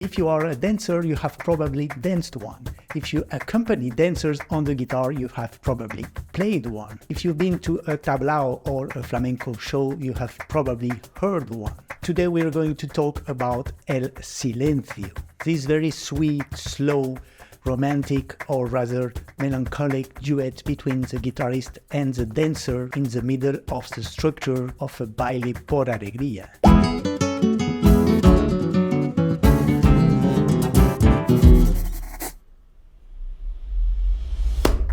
If you are a dancer, you have probably danced one. If you accompany dancers on the guitar, you have probably played one. If you've been to a tablao or a flamenco show, you have probably heard one. Today we are going to talk about El Silencio. This very sweet, slow, romantic or rather melancholic duet between the guitarist and the dancer in the middle of the structure of a Baile por Alegría.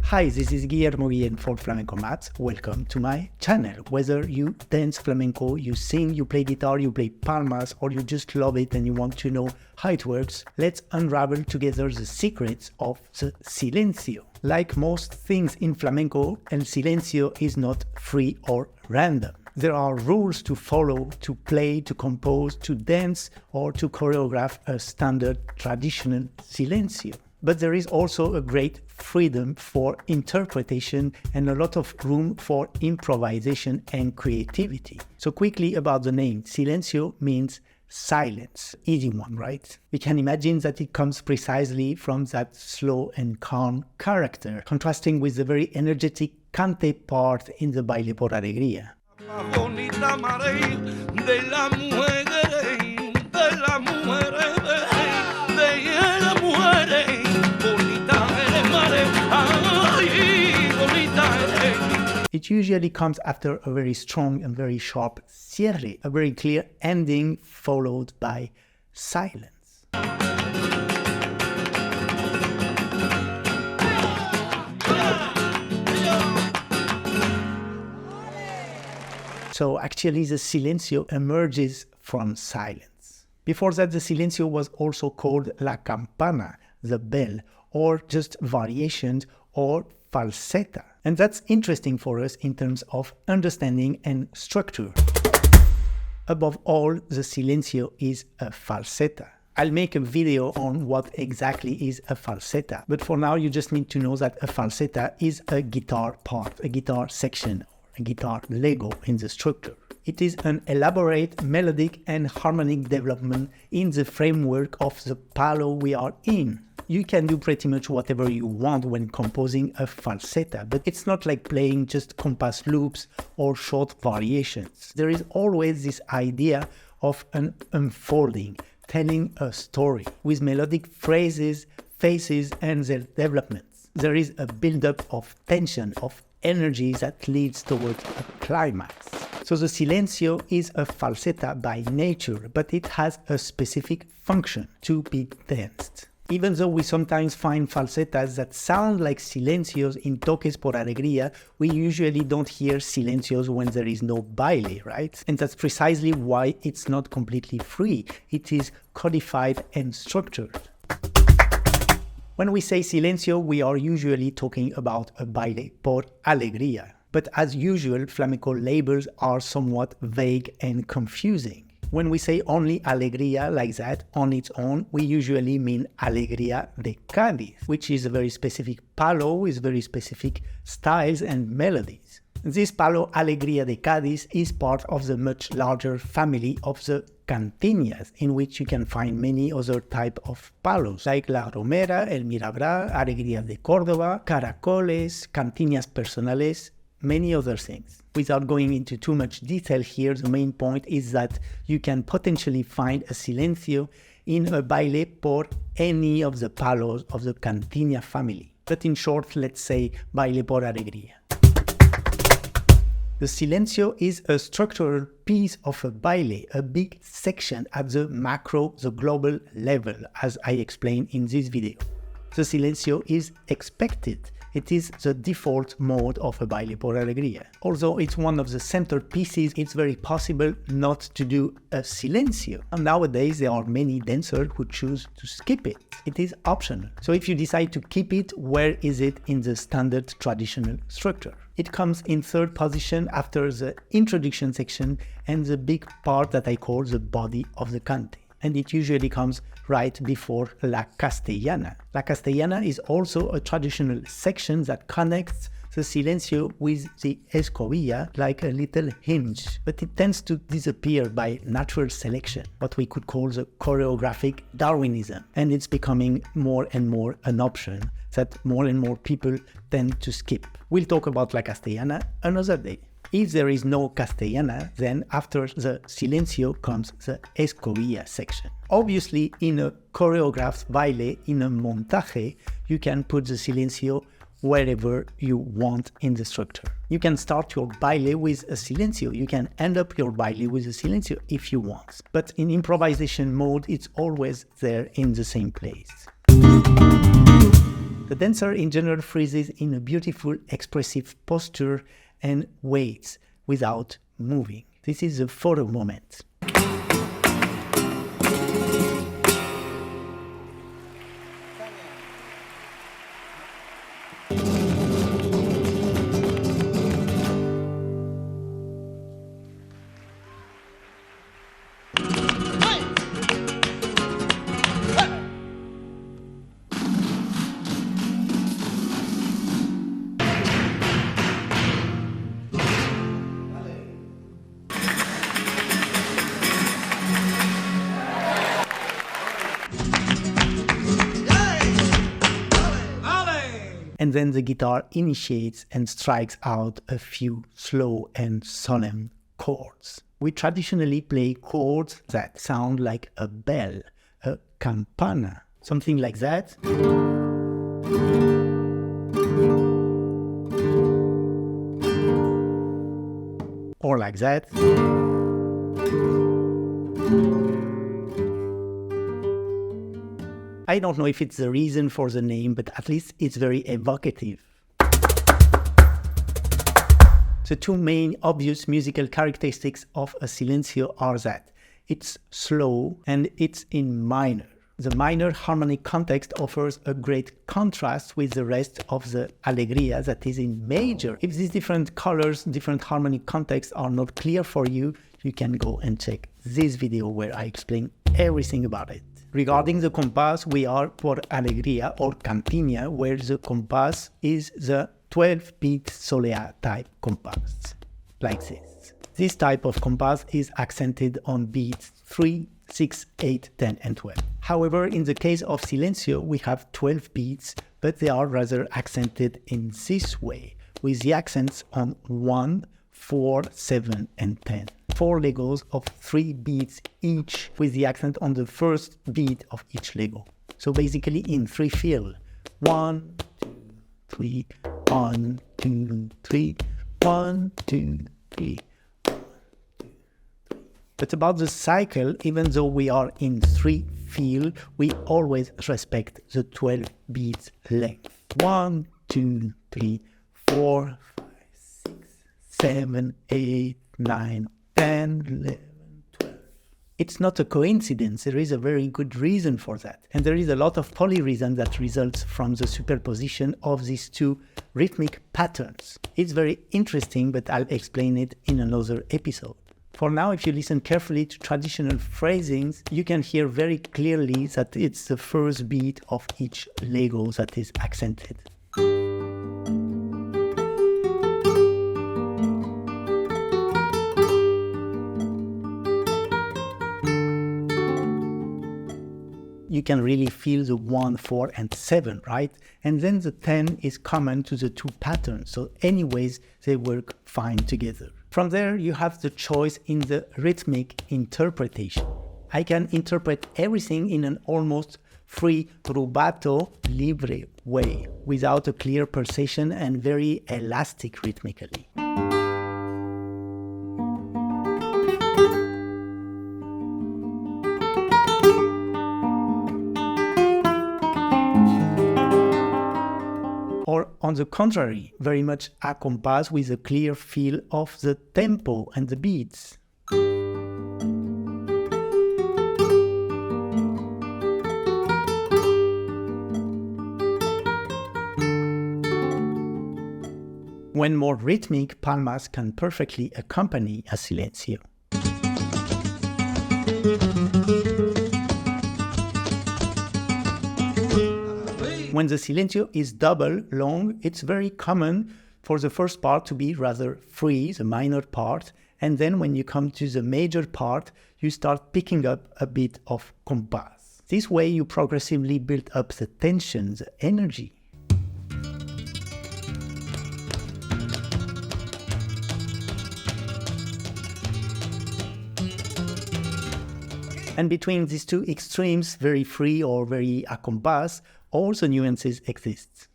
Hi, this is Guillermo Guillen for FlamencoMAPS. Welcome to my channel. Whether you dance flamenco, you sing, you play guitar, you play palmas, or you just love it and you want to know how it works, let's unravel together the secrets of the silencio. Like most things in flamenco, El Silencio is not free or random. There are rules to follow, to play, to compose, to dance, or to choreograph a standard traditional silencio. But there is also a great freedom for interpretation and a lot of room for improvisation and creativity. So quickly about the name, Silencio means silence. Easy one, right? We can imagine that it comes precisely from that slow and calm character, contrasting with the very energetic cante part in the Baile por Alegría. It usually comes after a very strong and very sharp cierre, a very clear ending followed by silence. So actually the silencio emerges from silence. Before that, the silencio was also called la campana, the bell, or just variations, or falseta. And that's interesting for us in terms of understanding and structure. Above all, the silencio is a falseta. I'll make a video on what exactly is a falseta, but for now you just need to know that a falseta is a guitar part, a guitar section, or a guitar Lego in the structure. It is an elaborate melodic and harmonic development in the framework of the palo we are in. You can do pretty much whatever you want when composing a falseta, but it's not like playing just compass loops or short variations. There is always this idea of an unfolding, telling a story, with melodic phrases, phases, and their developments. There is a build-up of tension, of energy that leads towards a climax. So the silencio is a falseta by nature, but it has a specific function, to be danced. Even though we sometimes find falsetas that sound like silencios in toques por alegría, we usually don't hear silencios when there is no baile, right? And that's precisely why it's not completely free. It is codified and structured. When we say silencio, we are usually talking about a baile por alegría. But as usual, flamenco labels are somewhat vague and confusing. When we say only Alegría like that on its own, we usually mean Alegría de Cádiz, which is a very specific palo with very specific styles and melodies. This palo Alegría de Cádiz is part of the much larger family of the cantinas, in which you can find many other types of palos, like La Romera, El Mirabra, Alegría de Córdoba, Caracoles, Cantinas Personales, many other things. Without going into too much detail here, the main point is that you can potentially find a silencio in a baile por any of the palos of the cantina family. But in short, let's say baile por alegría. The silencio is a structural piece of a baile, a big section at the macro, the global level, as I explained in this video. The silencio is expected. It is the default mode of a baile por alegría. Although it's one of the centerpieces, it's very possible not to do a silencio. And nowadays, there are many dancers who choose to skip it. It is optional. So if you decide to keep it, where is it in the standard traditional structure? It comes in third position after the introduction section and the big part that I call the body of the cante. And it usually comes right before La Castellana. La Castellana is also a traditional section that connects the silencio with the escobilla like a little hinge, but it tends to disappear by natural selection, what we could call the choreographic Darwinism, and it's becoming more and more an option that more and more people tend to skip. We'll talk about La Castellana another day. If there is no Castellana, then after the silencio comes the escobilla section. Obviously, in a choreographed baile, in a montaje, you can put the silencio wherever you want in the structure. You can start your baile with a silencio. You can end up your baile with a silencio if you want. But in improvisation mode, it's always there in the same place. The dancer in general freezes in a beautiful expressive posture and waits without moving. This is the photo moment. And then the guitar initiates and strikes out a few slow and solemn chords. We traditionally play chords that sound like a bell, a campana, something like that. Or like that. I don't know if it's the reason for the name, but at least it's very evocative. The two main obvious musical characteristics of a silencio are that it's slow and it's in minor. The minor harmonic context offers a great contrast with the rest of the Alegría that is in major. If these different colors, different harmonic contexts are not clear for you, you can go and check this video where I explain everything about it. Regarding the compass, we are por Alegría or cantinia, where the compass is the 12-beat solea type compass, like this. This type of compass is accented on beats 3, 6, 8, 10, and 12. However, in the case of silencio, we have 12 beats, but they are rather accented in this way, with the accents on 1, 4, 7, and 10. 4 Legos of 3 beats each, with the accent on the first beat of each Lego. So basically in 3 feel. 1, 2, 3, 1, 2, 3, 1, 2, 3. But about the cycle, even though we are in 3 feel, we always respect the 12 beats length. 1, 2, 3, 4, 5, 6, 7, 8, 9, 10, 11, 12. It's not a coincidence. There is a very good reason for that. And there is a lot of polyreason that results from the superposition of these two rhythmic patterns. It's very interesting, but I'll explain it in another episode. For now, if you listen carefully to traditional phrasings, you can hear very clearly that it's the first beat of each Lego that is accented. You can really feel the 1, 4, and 7, right? And then the 10 is common to the two patterns, so anyways, they work fine together. From there, you have the choice in the rhythmic interpretation. I can interpret everything in an almost free rubato libre way, without a clear pulsation and very elastic rhythmically. Or on the contrary, very much accompanied with a clear feel of the tempo and the beats. When more rhythmic, palmas can perfectly accompany a silencio. When the silencio is double long, it's very common for the first part to be rather free, the minor part, and then when you come to the major part, you start picking up a bit of compass. This way you progressively build up the tension, the energy. And between these two extremes, very free or very accompany, all the nuances exist.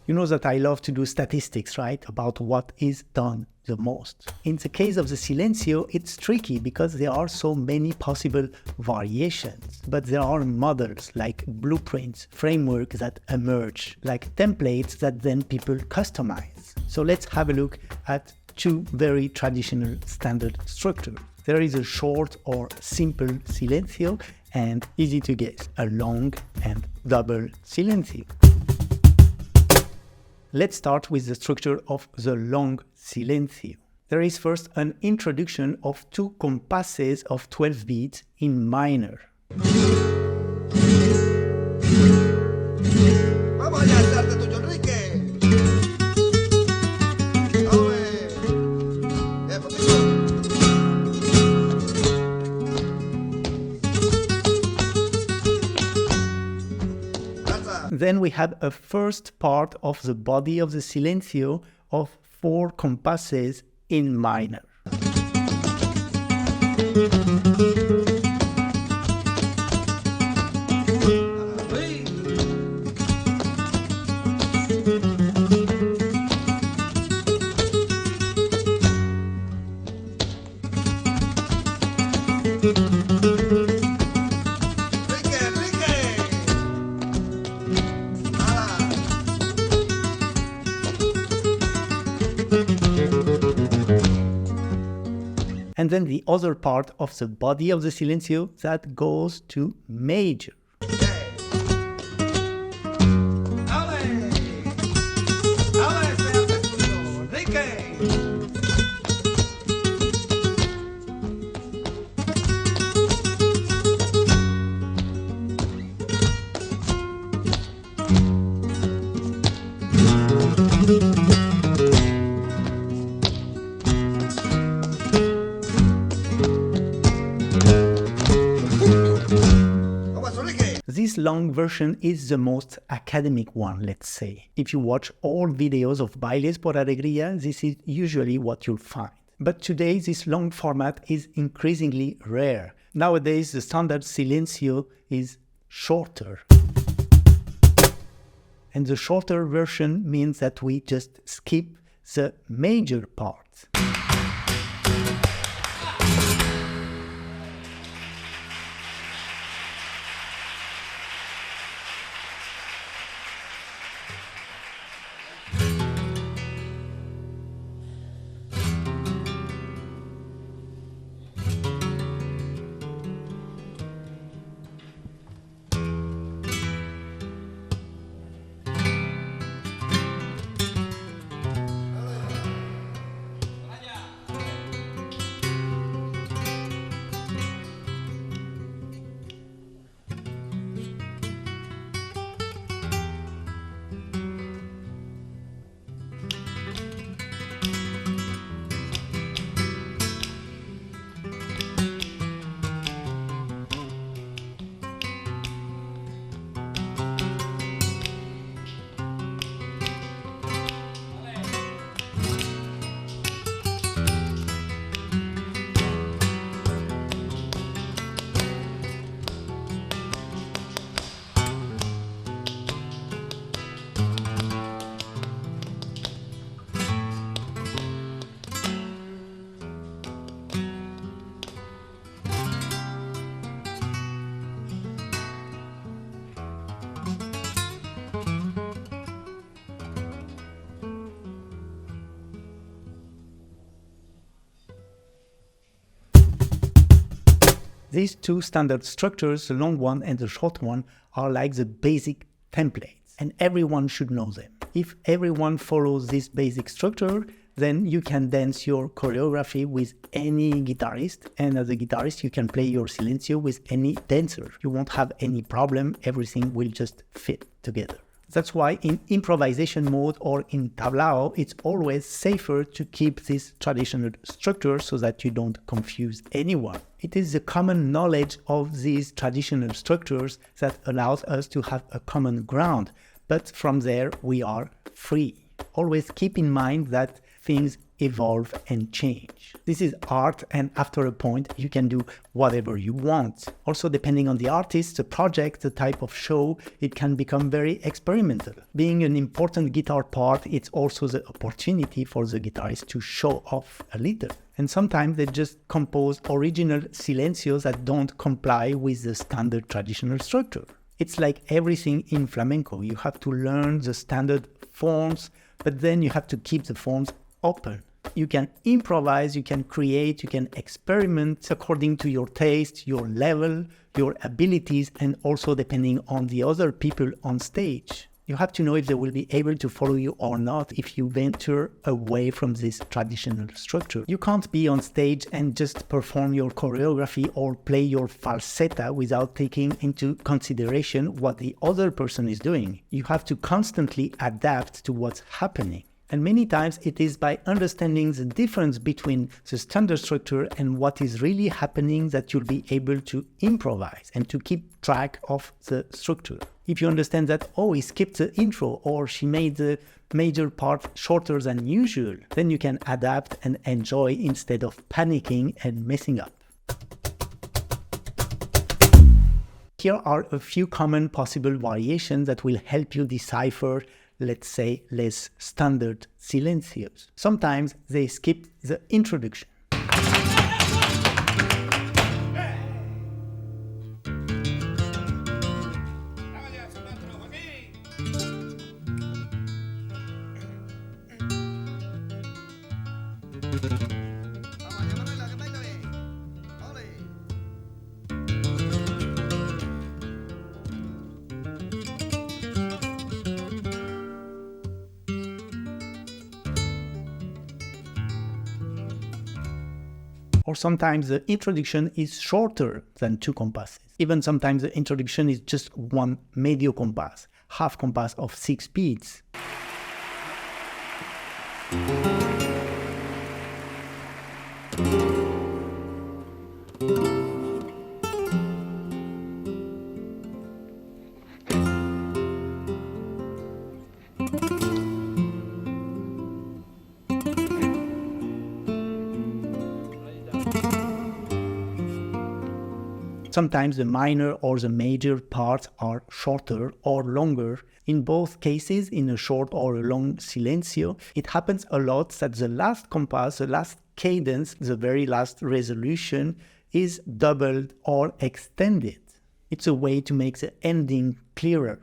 You know that I love to do statistics, right? About what is done the most. In the case of the Silencio, it's tricky because there are so many possible variations. But there are models like blueprints, frameworks that emerge, like templates that then people customize. So let's have a look at two very traditional standard structures. There is a short or simple silencio and easy to guess, a long and double silencio. Let's start with the structure of the long silencio. There is first an introduction of two compasses of 12 beats in minor. Then we have a first part of the body of the silencio of 4 compasses in minor. And then the other part of the body of the silencio that goes to major. This long version is the most academic one, let's say. If you watch all videos of bailes por alegría, this is usually what you'll find. But today, this long format is increasingly rare. Nowadays, the standard silencio is shorter. And the shorter version means that we just skip the major parts. These two standard structures, the long one and the short one, are like the basic templates, and everyone should know them. If everyone follows this basic structure, then you can dance your choreography with any guitarist, and as a guitarist you can play your silencio with any dancer. You won't have any problem, everything will just fit together. That's why in improvisation mode or in tablao, it's always safer to keep this traditional structure so that you don't confuse anyone. It is the common knowledge of these traditional structures that allows us to have a common ground, but from there we are free. Always keep in mind that things evolve and change. This is art, and after a point you can do whatever you want. Also, depending on the artist, the project, the type of show, it can become very experimental. Being an important guitar part, it's also the opportunity for the guitarist to show off a little. And sometimes they just compose original silencios that don't comply with the standard traditional structure. It's like everything in flamenco. You have to learn the standard forms, but then you have to keep the forms open. You can improvise, you can create, you can experiment according to your taste, your level, your abilities, and also depending on the other people on stage. You have to know if they will be able to follow you or not if you venture away from this traditional structure. You can't be on stage and just perform your choreography or play your falseta without taking into consideration what the other person is doing. You have to constantly adapt to what's happening. And many times it is by understanding the difference between the standard structure and what is really happening that you'll be able to improvise and to keep track of the structure. If you understand that, oh, he skipped the intro or she made the major part shorter than usual, then you can adapt and enjoy instead of panicking and messing up. Here are a few common possible variations that will help you decipher, let's say, less standard silencios. Sometimes they skip the introduction. Or sometimes the introduction is shorter than 2 compasses. Even sometimes the introduction is just 1 medio compás, half compass of 6 beats. Sometimes the minor or the major parts are shorter or longer. In both cases, in a short or a long silencio, it happens a lot that the last compass, the last cadence, the very last resolution is doubled or extended. It's a way to make the ending clearer.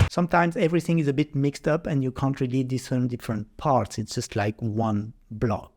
Sometimes everything is a bit mixed up and you can't really discern different parts. It's just like one block.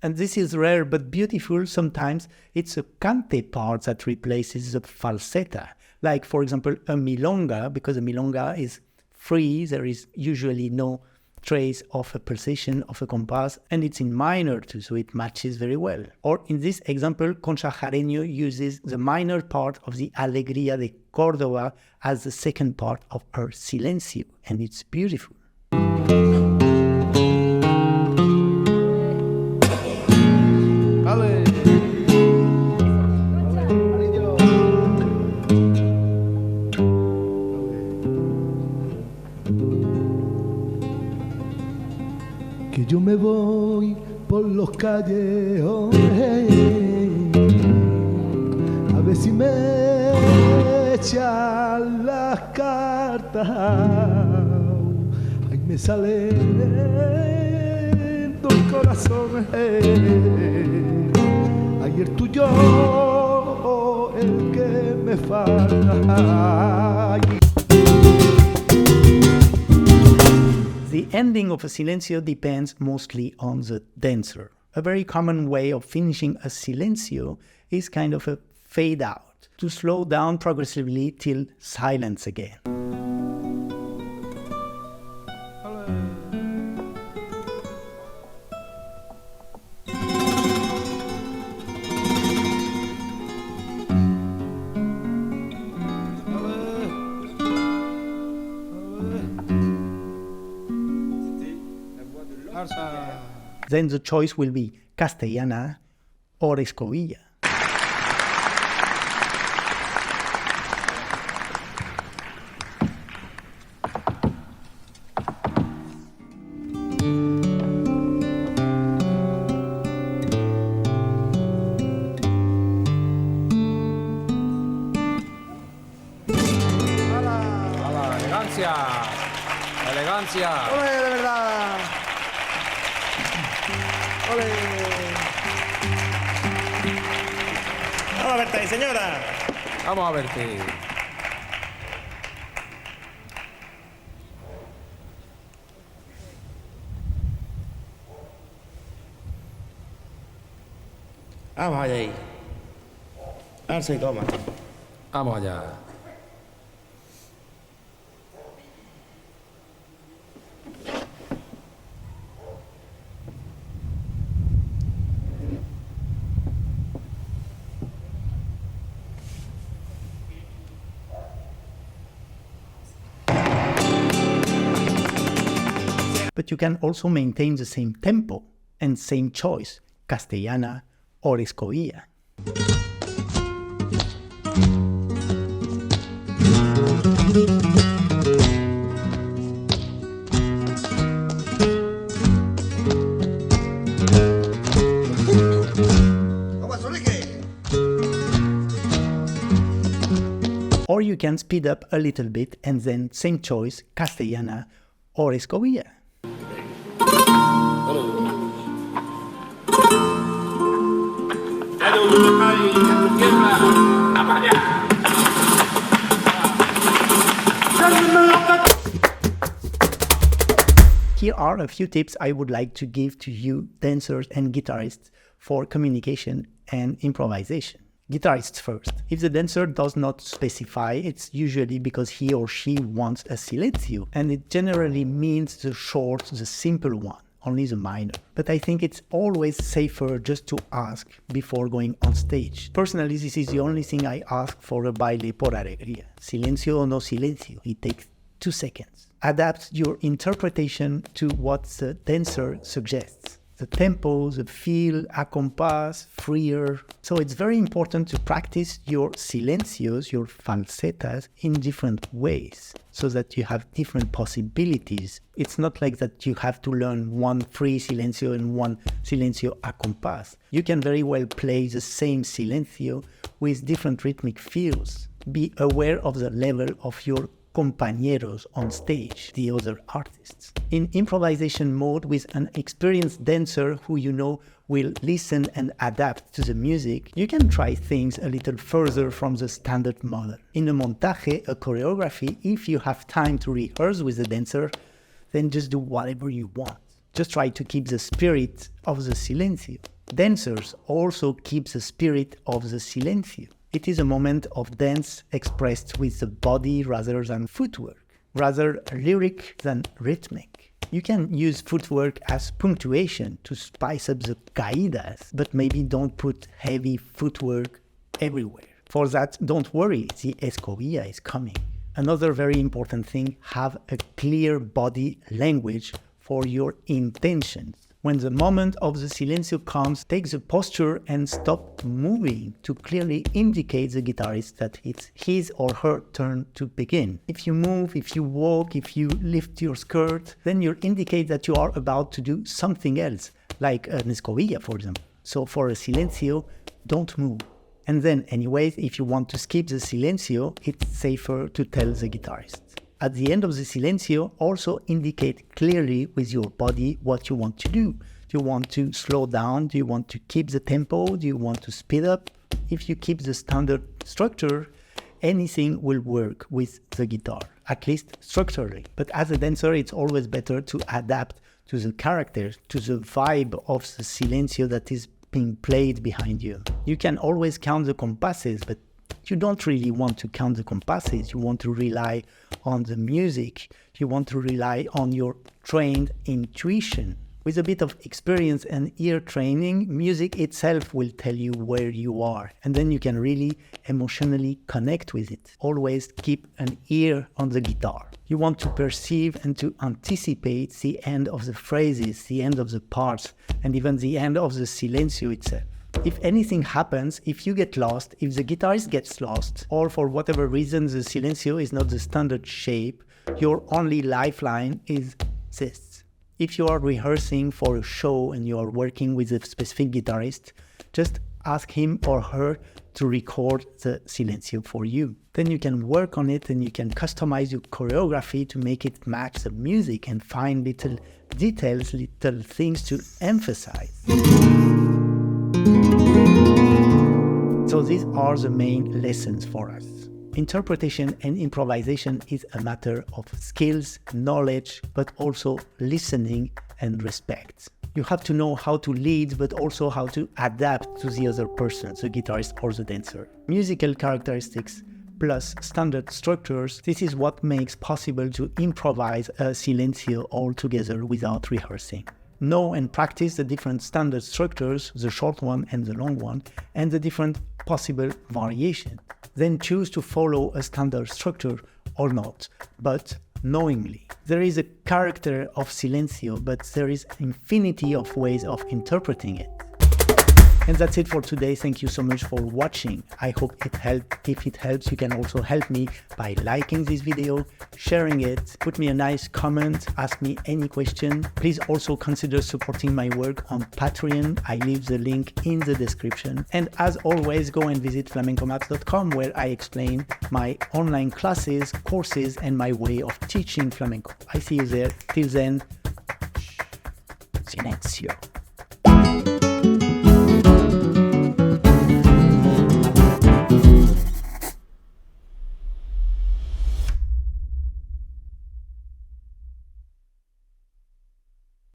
And this is rare but beautiful. Sometimes it's a cante part that replaces the falseta. Like, for example, a milonga, because a milonga is free, there is usually no trace of a pulsation of a compass, and it's in minor too, so it matches very well. Or in this example, Concha Jareño uses the minor part of the Alegría de Córdoba as the second part of her Silencio, and it's beautiful. Que yo me voy por los callejones a ver si me echan las cartas. Ay, me salen dos corazones. Ay, el tuyo, el que me falta. Ay. The ending of a silencio depends mostly on the dancer. A very common way of finishing a silencio is kind of a fade out, to slow down progressively till silence again. Then the choice will be Castellana or Escobilla. ¡Hala! ¡Elegancia! ¡Elegancia! ¡Ole, de verdad! ¡Ole! Vamos a verte ahí, señora. Vamos a verte. Vamos allá ahí. Alza y toma. Vamos allá. But you can also maintain the same tempo and same choice, Castellana or Escobilla. Or you can speed up a little bit and then same choice, Castellana or Escobilla. Here are a few tips I would like to give to you dancers and guitarists for communication and improvisation. Guitarists first. If the dancer does not specify, it's usually because he or she wants a silencio, and it generally means the short, the simple one, only the minor. But I think it's always safer just to ask before going on stage. Personally, this is the only thing I ask for a baile por alegría. Silencio or no silencio, it takes 2 seconds. Adapt your interpretation to what the dancer suggests. The tempo, the feel, accompany, freer. So it's very important to practice your silencios, your falsetas, in different ways so that you have different possibilities. It's not like that you have to learn one free silencio and one silencio accompany. You can very well play the same silencio with different rhythmic feels. Be aware of the level of your compañeros on stage, the other artists. In improvisation mode with an experienced dancer who you know will listen and adapt to the music, you can try things a little further from the standard model. In a montaje, a choreography, if you have time to rehearse with the dancer, then just do whatever you want. Just try to keep the spirit of the silencio. Dancers also keep the spirit of the silencio. It is a moment of dance expressed with the body rather than footwork, rather lyric than rhythmic. You can use footwork as punctuation to spice up the caídas, but maybe don't put heavy footwork everywhere. For that, don't worry, the escobilla is coming. Another very important thing, have a clear body language for your intentions. When the moment of the silencio comes, take the posture and stop moving to clearly indicate the guitarist that it's his or her turn to begin. If you move, if you walk, if you lift your skirt, then you indicate that you are about to do something else, like an escobilla, for example. So for a silencio, don't move. And then anyways, if you want to skip the silencio, it's safer to tell the guitarist. At the end of the silencio, also indicate clearly with your body what you want to do. Do you want to slow down? Do you want to keep the tempo? Do you want to speed up? If you keep the standard structure, anything will work with the guitar, at least structurally. But as a dancer, it's always better to adapt to the character, to the vibe of the silencio that is being played behind you. You can always count the compasses, but you don't really want to count the compasses. You want to rely on the music. You want to rely on your trained intuition. With a bit of experience and ear training, music itself will tell you where you are. And then you can really emotionally connect with it. Always keep an ear on the guitar. You want to perceive and to anticipate the end of the phrases, the end of the parts, and even the end of the silencio itself. If anything happens, if you get lost, if the guitarist gets lost, or for whatever reason the silencio is not the standard shape, your only lifeline is this. If you are rehearsing for a show and you are working with a specific guitarist, just ask him or her to record the silencio for you. Then you can work on it and you can customize your choreography to make it match the music and find little details, little things to emphasize. So these are the main lessons for us. Interpretation and improvisation is a matter of skills, knowledge, but also listening and respect. You have to know how to lead, but also how to adapt to the other person, the guitarist or the dancer. Musical characteristics plus standard structures, this is what makes possible to improvise a silencio all together without rehearsing. Know and practice the different standard structures, the short one and the long one, and the different possible variation. Then choose to follow a standard structure or not, but knowingly. There is a character of silencio, but there is infinity of ways of interpreting it. And that's it for today. Thank you so much for watching. I hope it helped. If it helps, you can also help me by liking this video, sharing it, put me a nice comment, ask me any question. Please also consider supporting my work on Patreon. I leave the link in the description. And as always, go and visit FlamencoMAPS.com where I explain my online classes, courses, and my way of teaching flamenco. I see you there. Till then, Silencio.